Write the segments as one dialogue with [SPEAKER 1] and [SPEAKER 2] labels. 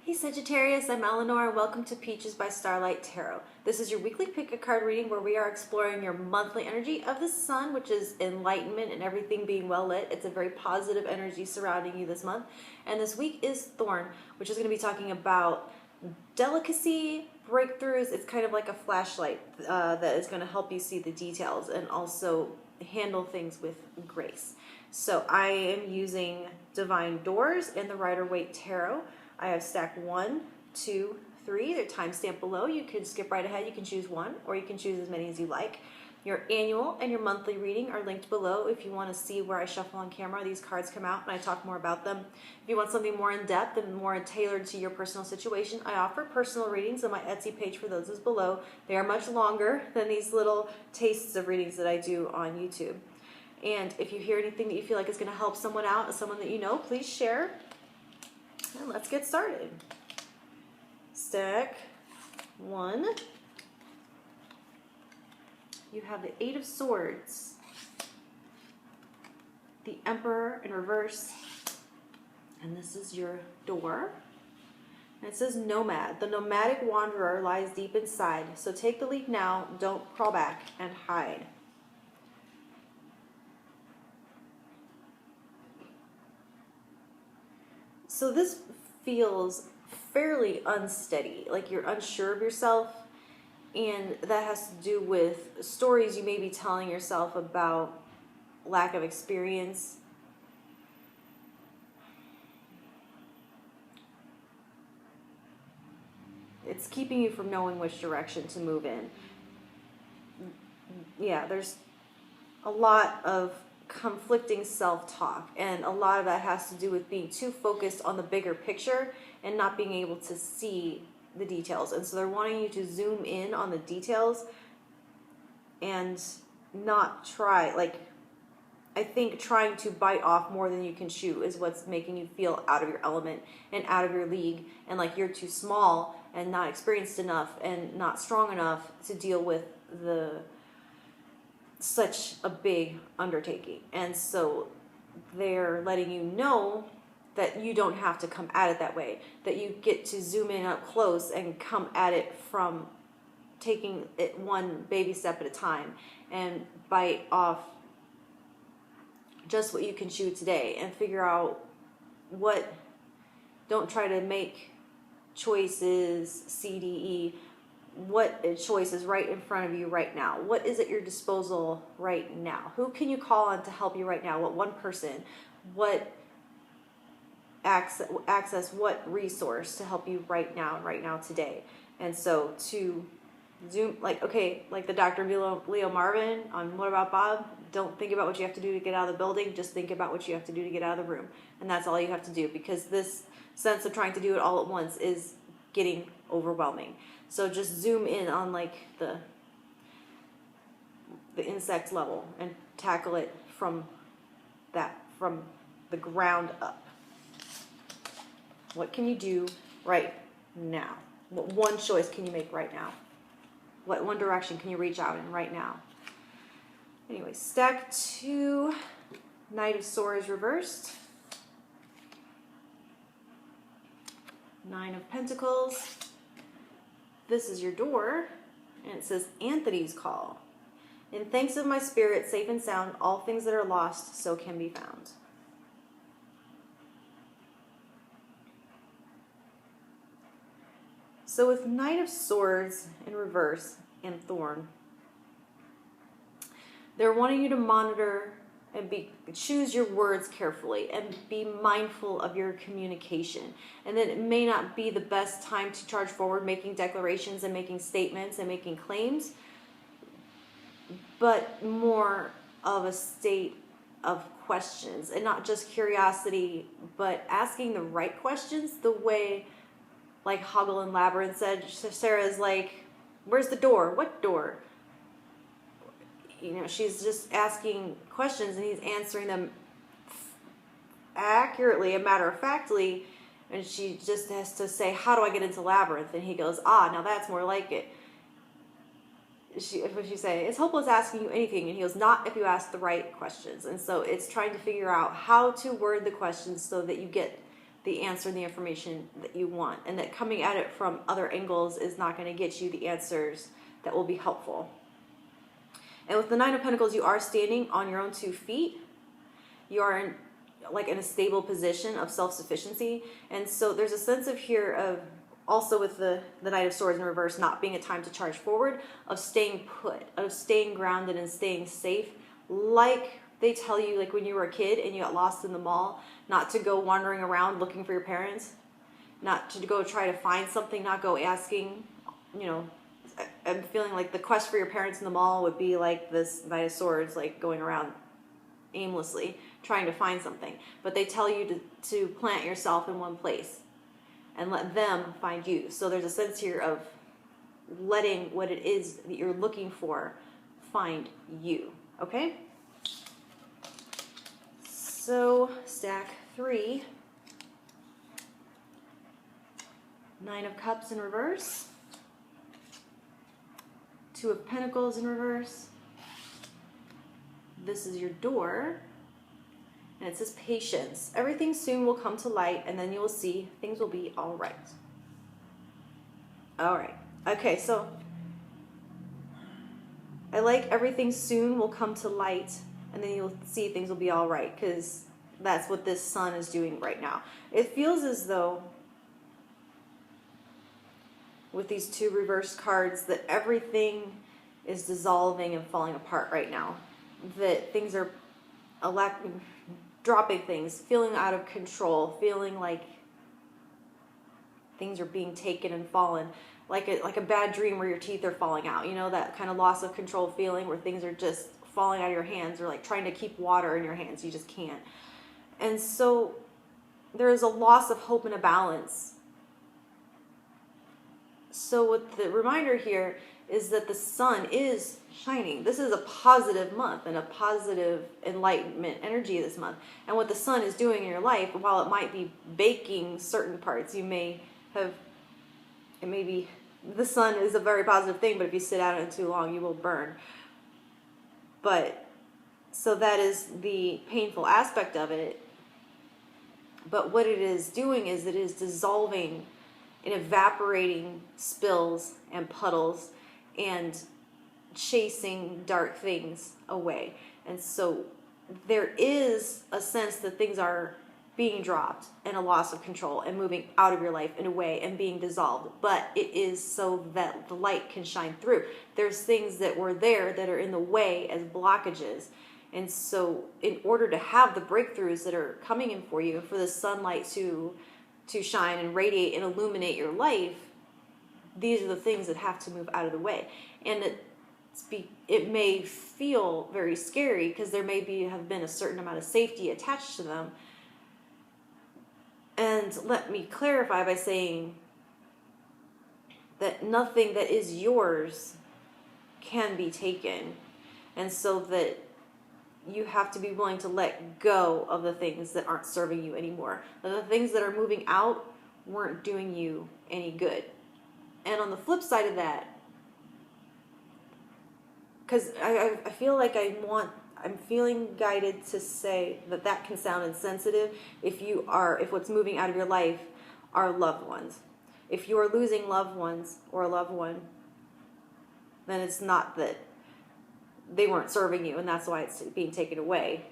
[SPEAKER 1] Hey Sagittarius, I'm Eleanor and welcome to Peaches by Starlight Tarot. This is your weekly pick a card reading where we are exploring your monthly energy of the sun, which is enlightenment and everything being well lit. It's a very positive energy surrounding you this month. And this week is Thorn, which is going to be talking about delicacy, breakthroughs. It's kind of like a flashlight that is going to help you see the details and also handle things with grace. So I am using Divine Doors and the Rider-Waite Tarot. I have stack 1, 2, 3. They're timestamped below. You can skip right ahead. You can choose one, or you can choose as many as you like. Your annual and your monthly reading are linked below. If you want to see where I shuffle on camera, these cards come out and I talk more about them. If you want something more in depth and more tailored to your personal situation, I offer personal readings on my Etsy page for those is below. They are much longer than these little tastes of readings that I do on YouTube. And if you hear anything that you feel like is going to help someone out, someone that you know, please share. And let's get started. Stack 1. You have the 8 of Swords, the Emperor in reverse, and this is your door. And it says Nomad. The nomadic wanderer lies deep inside, so take the leap now, don't crawl back and hide. So this feels fairly unsteady, like you're unsure of yourself, and that has to do with stories you may be telling yourself about lack of experience. It's keeping you from knowing which direction to move in. Yeah, there's a lot of conflicting self-talk, and a lot of that has to do with being too focused on the bigger picture and not being able to see the details. And so they're wanting you to zoom in on the details and not try, like, I think trying to bite off more than you can chew is what's making you feel out of your element and out of your league, and like you're too small and not experienced enough and not strong enough to deal with such a big undertaking. And so they're letting you know that you don't have to come at it that way, that you get to zoom in up close and come at it from taking it one baby step at a time and bite off just what you can chew today and figure out what, don't try to make choices CDE. What choice is right in front of you right now? What is at your disposal right now? Who can you call on to help you right now? What one person? What access, what resource to help you right now today? And so to zoom, like, okay, like the Dr. Leo Marvin on What About Bob? Don't think about what you have to do to get out of the building. Just think about what you have to do to get out of the room. And that's all you have to do, because this sense of trying to do it all at once is getting overwhelming. So just zoom in on like the insect level and tackle it from the ground up. What can you do right now? What one choice can you make right now? What one direction can you reach out in right now? Anyway, stack 2, Knight of Swords reversed, 9 of Pentacles. This is your door, and it says Anthony's Call. In thanks of my spirit, safe and sound, all things that are lost so can be found. So with Knight of Swords in reverse and Thorn, they're wanting you to monitor and choose your words carefully and be mindful of your communication. And then it may not be the best time to charge forward making declarations and making statements and making claims, but more of a state of questions, and not just curiosity, but asking the right questions, the way, like Hoggle and Labyrinth said, Sarah's like, where's the door? What door? You know, she's just asking questions and he's answering them accurately and matter-of-factly, and she just has to say, how do I get into Labyrinth? And he goes, now that's more like it. What she say? It's hopeless asking you anything. And he goes, not if you ask the right questions. And so it's trying to figure out how to word the questions so that you get the answer, the information that you want, and that coming at it from other angles is not going to get you the answers that will be helpful. And with the Nine of Pentacles, you are standing on your own 2 feet. You are in a stable position of self-sufficiency. And so there's a sense of here of, also with the Knight of Swords in reverse, not being a time to charge forward, of staying put, of staying grounded and staying safe. Like they tell you, like when you were a kid and you got lost in the mall, not to go wandering around looking for your parents, not to go try to find something, not go asking, you know. I'm feeling like the quest for your parents in the mall would be like this Knight of Swords, like going around aimlessly trying to find something. But they tell you to plant yourself in one place and let them find you. So there's a sense here of letting what it is that you're looking for find you. Okay? So stack 3. 9 of Cups in reverse. 2 of Pentacles in reverse. This is your door. And it says patience. Everything soon will come to light, and then you will see things will be all right. All right. Okay, so I like everything soon will come to light, and then you'll see things will be all right, because that's what this sun is doing right now. It feels as though with these 2 reversed cards that everything is dissolving and falling apart right now. That things are dropping things, feeling out of control, feeling like things are being taken and fallen, like a bad dream where your teeth are falling out. You know, that kind of loss of control feeling where things are just falling out of your hands, or like trying to keep water in your hands. You just can't. And so there is a loss of hope and a balance. So what the reminder here is that the sun is shining. This is a positive month and a positive enlightenment energy this month. And what the sun is doing in your life, while it might be baking certain parts, you may have, it may be, the sun is a very positive thing, but if you sit out on it too long, you will burn. But, so that is the painful aspect of it. But what it is doing is it is dissolving and evaporating spills and puddles and chasing dark things away. And so there is a sense that things are being dropped and a loss of control and moving out of your life in a way and being dissolved. But it is so that the light can shine through. There's things that were there that are in the way as blockages. And so in order to have the breakthroughs that are coming in for you, for the sunlight to shine and radiate and illuminate your life, these are the things that have to move out of the way. And it may feel very scary because there may have been a certain amount of safety attached to them. And let me clarify by saying that nothing that is yours can be taken. And so that you have to be willing to let go of the things that aren't serving you anymore. The things that are moving out weren't doing you any good. And on the flip side of that, because I feel like I'm feeling guided to say that can sound insensitive if what's moving out of your life are loved ones. If you are losing loved ones or a loved one, then it's not that they weren't serving you and that's why it's being taken away.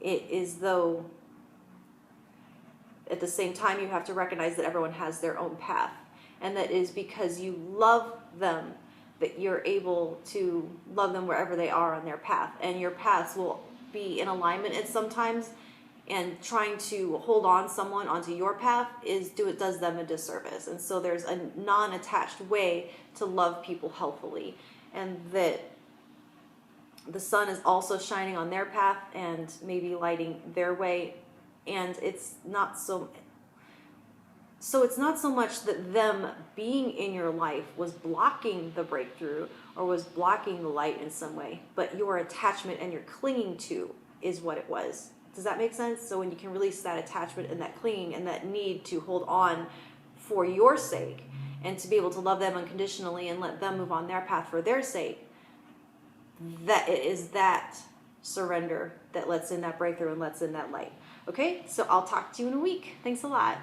[SPEAKER 1] It is though at the same time you have to recognize that everyone has their own path, and that is because you love them that you're able to love them wherever they are on their path. And your paths will be in alignment at sometimes, and trying to hold on someone onto your path does them a disservice. And so there's a non-attached way to love people healthfully, and that the sun is also shining on their path and maybe lighting their way. And it's not so it's not so much that them being in your life was blocking the breakthrough or was blocking the light in some way, but your attachment and your clinging to is what it was. Does that make sense? So when you can release that attachment and that clinging and that need to hold on for your sake and to be able to love them unconditionally and let them move on their path for their sake, that it is that surrender that lets in that breakthrough and lets in that light. Okay, so I'll talk to you in a week. Thanks a lot.